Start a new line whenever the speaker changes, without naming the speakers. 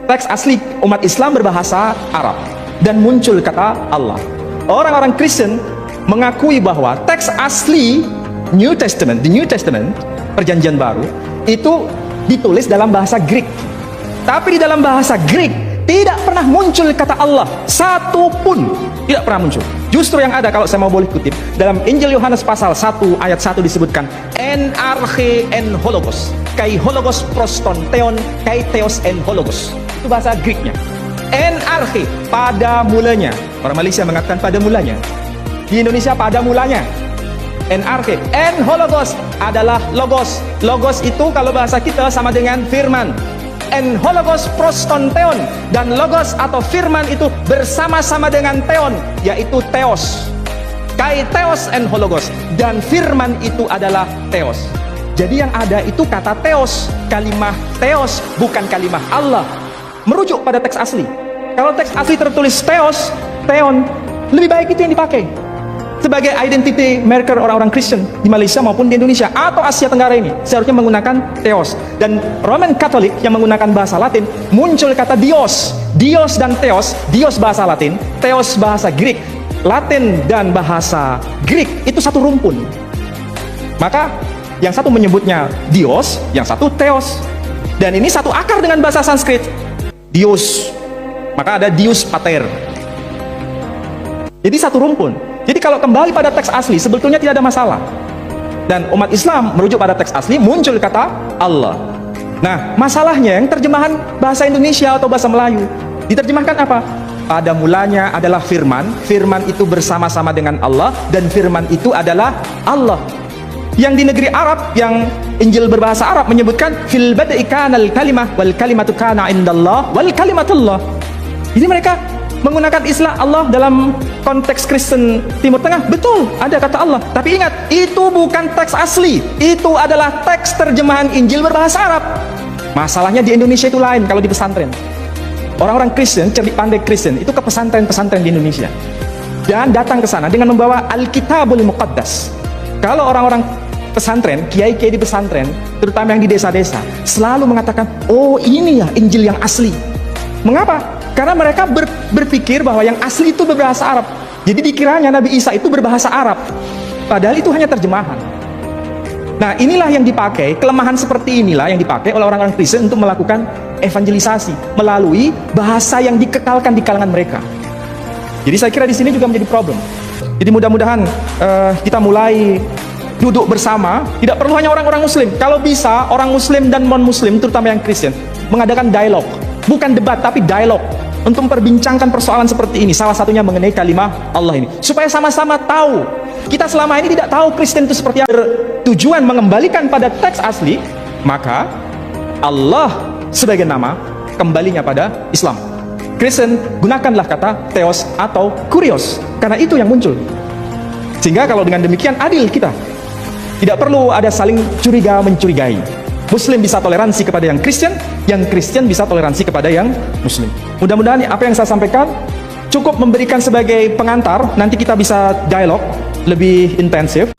teks asli umat Islam berbahasa Arab dan muncul kata Allah. Orang-orang Kristen mengakui bahwa teks asli New Testament, the New Testament, Perjanjian Baru, itu ditulis dalam bahasa Greek. Tapi di dalam bahasa Greek tidak pernah muncul kata Allah, satu pun tidak pernah muncul. Justru yang ada, kalau saya mau boleh kutip, dalam Injil Yohanes pasal 1 ayat 1 disebutkan en arche en hologos, kai hologos proston theon, kai theos en hologos. Itu bahasa Greeknya. En arche, pada mulanya. Orang Malaysia mengatakan pada mulanya. Di Indonesia pada mulanya. En arche, en hologos adalah logos. Logos itu kalau bahasa kita sama dengan firman. En hologos proston theon, dan logos atau firman itu bersama-sama dengan theon, yaitu theos. Kai theos en hologos, dan firman itu adalah theos. Jadi yang ada itu kata theos, kalimah theos, bukan kalimah Allah. Merujuk pada teks asli. Kalau teks asli tertulis theos, theon, lebih baik itu yang dipakai sebagai identity marker orang-orang Kristen di Malaysia maupun di Indonesia atau Asia Tenggara ini. Seharusnya menggunakan theos. Dan Roman Katolik yang menggunakan bahasa Latin, muncul kata dios. Dios dan theos, dios bahasa Latin, theos bahasa Greek. Latin dan bahasa Greek itu satu rumpun. Maka yang satu menyebutnya dios, yang satu theos. Dan ini satu akar dengan bahasa Sanskrit, dios. Maka ada dius pater. Jadi satu rumpun. Jadi kalau kembali pada teks asli, sebetulnya tidak ada masalah. Dan umat Islam merujuk pada teks asli, muncul kata Allah. Nah, masalahnya yang terjemahan bahasa Indonesia atau bahasa Melayu, diterjemahkan apa? Pada mulanya adalah firman, firman itu bersama-sama dengan Allah, dan firman itu adalah Allah. Yang di negeri Arab, yang Injil berbahasa Arab menyebutkan fil bad'i kanal kalimah wal kalimatu kana indallah wal kalimatullah. Jadi mereka menggunakan istilah Allah dalam konteks Kristen Timur Tengah. Betul, ada kata Allah. Tapi ingat, itu bukan teks asli. Itu adalah teks terjemahan Injil berbahasa Arab. Masalahnya di Indonesia itu lain. Kalau di pesantren, orang-orang Kristen, cerdik pandai Kristen, itu ke pesantren-pesantren di Indonesia dan datang ke sana dengan membawa Alkitabul Muqaddas. Kalau orang-orang pesantren, kiai-kiai di pesantren, terutama yang di desa-desa, selalu mengatakan, oh ini ya Injil yang asli. Mengapa? Karena mereka berpikir bahwa yang asli itu berbahasa Arab. Jadi dikiranya Nabi Isa itu berbahasa Arab. Padahal itu hanya terjemahan. Nah, inilah yang dipakai, kelemahan seperti inilah yang dipakai oleh orang-orang Kristen untuk melakukan evangelisasi melalui bahasa yang dikekalkan di kalangan mereka. Jadi saya kira di sini juga menjadi problem. Jadi mudah-mudahan kita mulai duduk bersama, tidak perlu hanya orang-orang Muslim. Kalau bisa, orang Muslim dan non-Muslim, terutama yang Kristen, mengadakan dialog. Bukan debat, tapi dialog. Untuk memperbincangkan persoalan seperti ini. Salah satunya mengenai kalimah Allah ini. Supaya sama-sama tahu. Kita selama ini tidak tahu Kristen itu seperti apa. Bertujuan mengembalikan pada teks asli, maka Allah sebagai nama, kembalinya pada Islam. Kristen, gunakanlah kata theos atau kurios. Karena itu yang muncul. Sehingga kalau dengan demikian adil kita. Tidak perlu ada saling curiga-mencurigai. Muslim bisa toleransi kepada yang Kristen bisa toleransi kepada yang Muslim. Mudah-mudahan apa yang saya sampaikan cukup memberikan sebagai pengantar. Nanti kita bisa dialog lebih intensif.